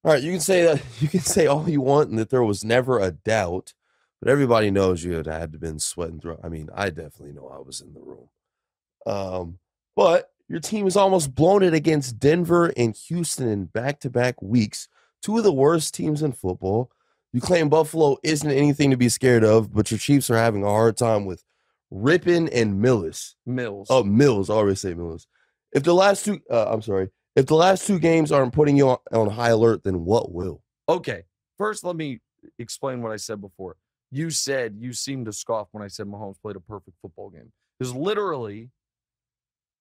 All right, you can say that. You can say all you want and that there was never a doubt, but everybody knows you had to have been sweating through. I mean, I definitely know I was in the room. But your team has almost blown it against Denver and Houston in back-to-back weeks, two of the worst teams in football. You claim Buffalo isn't anything to be scared of, but your Chiefs are having a hard time with Rippin and Millis. Mills. Oh, Mills. I always say Mills. If the last two, I'm sorry, if the last two games aren't putting you on high alert, then what will? Okay. First, let me explain what I said before. You said you seemed to scoff when I said Mahomes played a perfect football game. It was literally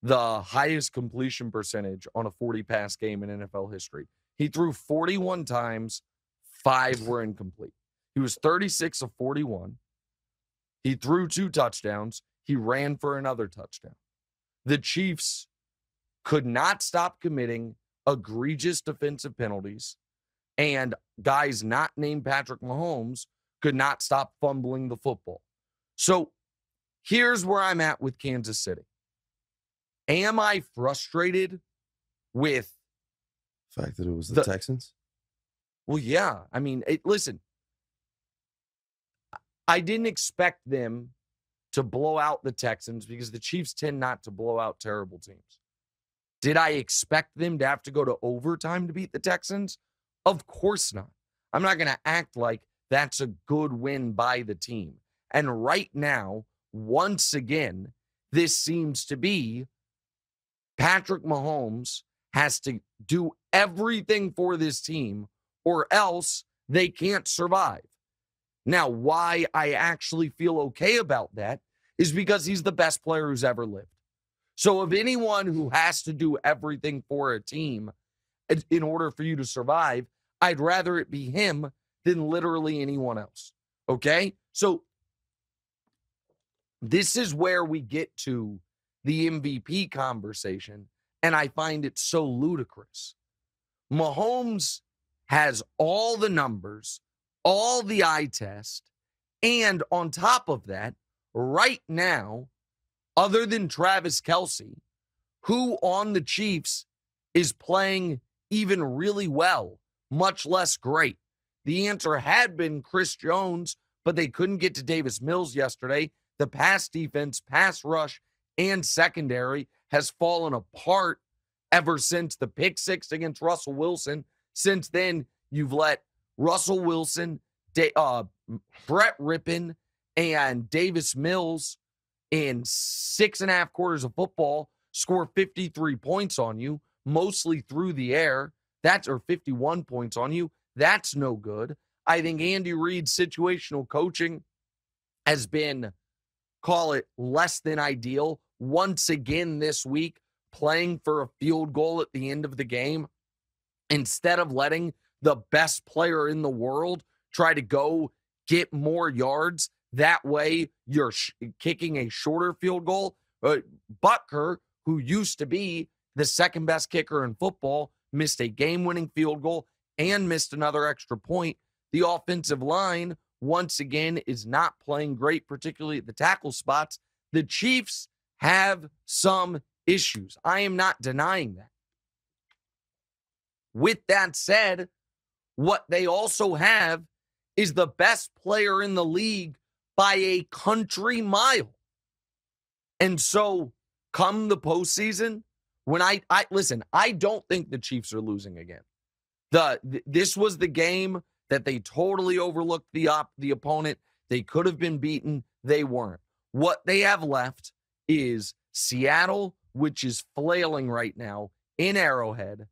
the highest completion percentage on a 40-pass game in NFL history. He threw 41 times, 5 were incomplete. He was 36 of 41. He threw 2 touchdowns. He ran for another touchdown. The Chiefs could not stop committing egregious defensive penalties, and guys not named Patrick Mahomes could not stop fumbling the football. So here's where I'm at with Kansas City. Am I frustrated with the fact that it was the Texans? Well, yeah. I mean, listen, I didn't expect them to blow out the Texans because the Chiefs tend not to blow out terrible teams. Did I expect them to have to go to overtime to beat the Texans? Of course not. I'm not going to act like that's a good win by the team. And right now, once again, this seems to be Patrick Mahomes has to do everything for this team or else they can't survive. Now, why I actually feel okay about that is because he's the best player who's ever lived. So of anyone who has to do everything for a team in order for you to survive, I'd rather it be him than literally anyone else. Okay? So this is where we get to the MVP conversation, and I find it so ludicrous. Mahomes has all the numbers, all the eye test, and on top of that, right now, other than Travis Kelce, who on the Chiefs is playing even really well, much less great. The answer had been Chris Jones, but they couldn't get to Davis Mills yesterday. The pass defense, pass rush, and secondary has fallen apart ever since the pick six against Russell Wilson. Since then, you've let Russell Wilson, Brett Rippin, and Davis Mills in 6.5 quarters of football score 53 points on you, mostly through the air. That's or 51 points on you. That's no good. I think Andy Reid's situational coaching has been, call it, less than ideal. Once again this week, playing for a field goal at the end of the game instead of letting the best player in the world try to go get more yards. That way, you're kicking a shorter field goal. Butker, who used to be the second best kicker in football, missed a game-winning field goal and missed another extra point. The offensive line, once again, is not playing great, particularly at the tackle spots. The Chiefs have some issues. I am not denying that. With that said, what they also have is the best player in the league by a country mile. And so come the postseason, when I listen, I don't think the Chiefs are losing again. This was the game that they totally overlooked the opponent. They could have been beaten. They weren't. What they have left is Seattle, which is flailing right now, in Arrowhead,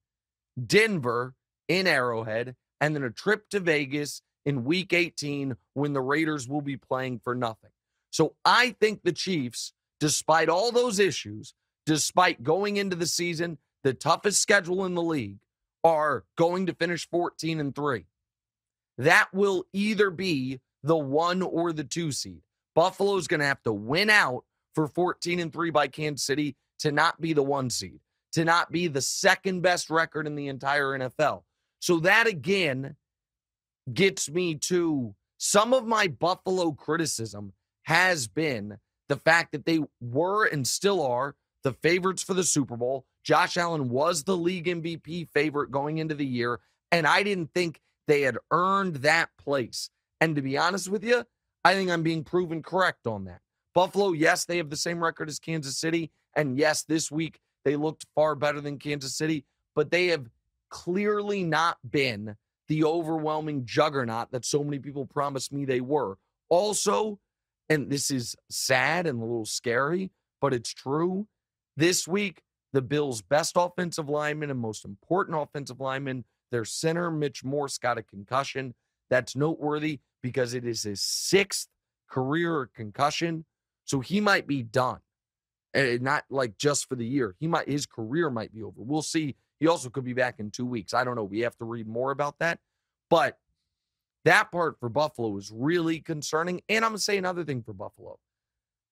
Denver in Arrowhead, and then a trip to Vegas in Week 18 when the Raiders will be playing for nothing. So I think the Chiefs, despite all those issues, despite going into the season, the toughest schedule in the league, are going to finish 14-3. That will either be the 1 or the 2 seed. Buffalo's going to have to win out for 14-3 by Kansas City to not be the 1 seed, to not be the second best record in the entire NFL. So that, again, gets me to some of my Buffalo criticism has been the fact that they were and still are the favorites for the Super Bowl. Josh Allen was the league MVP favorite going into the year. And I didn't think they had earned that place. And to be honest with you, I think I'm being proven correct on that. Buffalo, yes, they have the same record as Kansas City. And yes, this week they looked far better than Kansas City, but they have clearly not been the overwhelming juggernaut that so many people promised me they were. Also, and this is sad and a little scary, but it's true, this week, the Bills' best offensive lineman and most important offensive lineman, their center, Mitch Morse, got a concussion. That's noteworthy because it is his 6th career concussion. So he might be done. And not like just for the year. His career might be over. We'll see. He also could be back in 2 weeks. I don't know. We have to read more about that. But that part for Buffalo is really concerning. And I'm going to say another thing for Buffalo.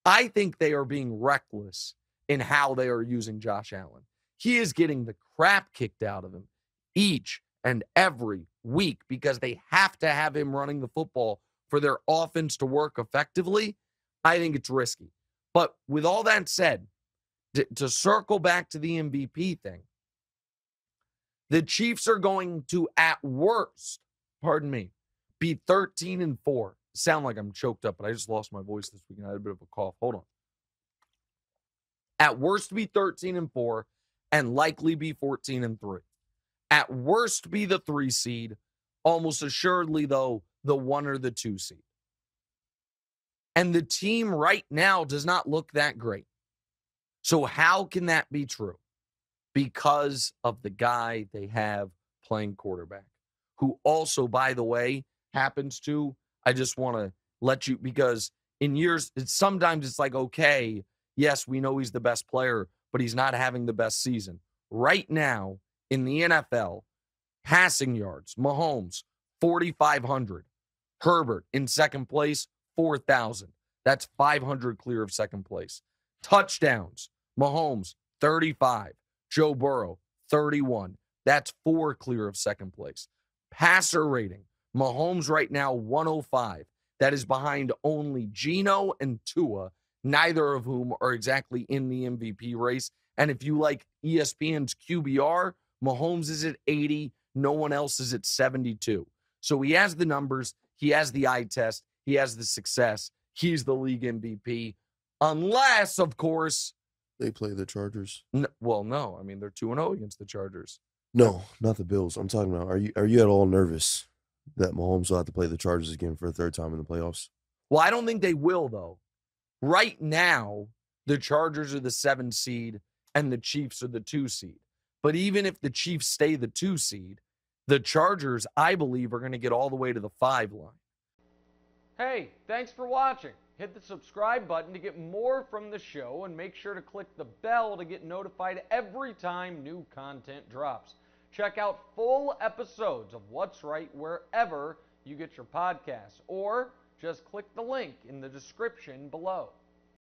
I think they are being reckless in how they are using Josh Allen. He is getting the crap kicked out of him each and every week because they have to have him running the football for their offense to work effectively. I think it's risky. But with all that said, to circle back to the MVP thing, the Chiefs are going to, at worst, be 13-4. Sound like I'm choked up, but I just lost my voice this week and I had a bit of a cough. Hold on. At worst, be 13-4 and likely be 14-3. At worst, be the 3 seed. Almost assuredly, though, the 1 or the 2 seed. And the team right now does not look that great. So how can that be true? Because of the guy they have playing quarterback, who also, by the way, happens to, I just want to let you, because in years, sometimes it's like, okay, yes, we know he's the best player, but he's not having the best season. Right now, in the NFL, passing yards, Mahomes, 4,500. Herbert in second place, 4,000. That's 500 clear of second place. Touchdowns, Mahomes, 35. Joe Burrow, 31. That's 4 clear of second place. Passer rating, Mahomes right now, 105. That is behind only Geno and Tua, neither of whom are exactly in the MVP race. And if you like ESPN's QBR, Mahomes is at 80. No one else is at 72. So he has the numbers. He has the eye test. He has the success. He's the league MVP. Unless, of course, they play the Chargers. No. I mean, they're 2-0 against the Chargers. No, not the Bills. I'm talking about, are you at all nervous that Mahomes will have to play the Chargers again for a 3rd time in the playoffs? Well, I don't think they will, though. Right now, the Chargers are the 7 seed and the Chiefs are the 2 seed. But even if the Chiefs stay the 2 seed, the Chargers, I believe, are going to get all the way to the 5 line. Hey, thanks for watching. Hit the subscribe button to get more from the show and make sure to click the bell to get notified every time new content drops. Check out full episodes of What's Right wherever you get your podcasts, or just click the link in the description below.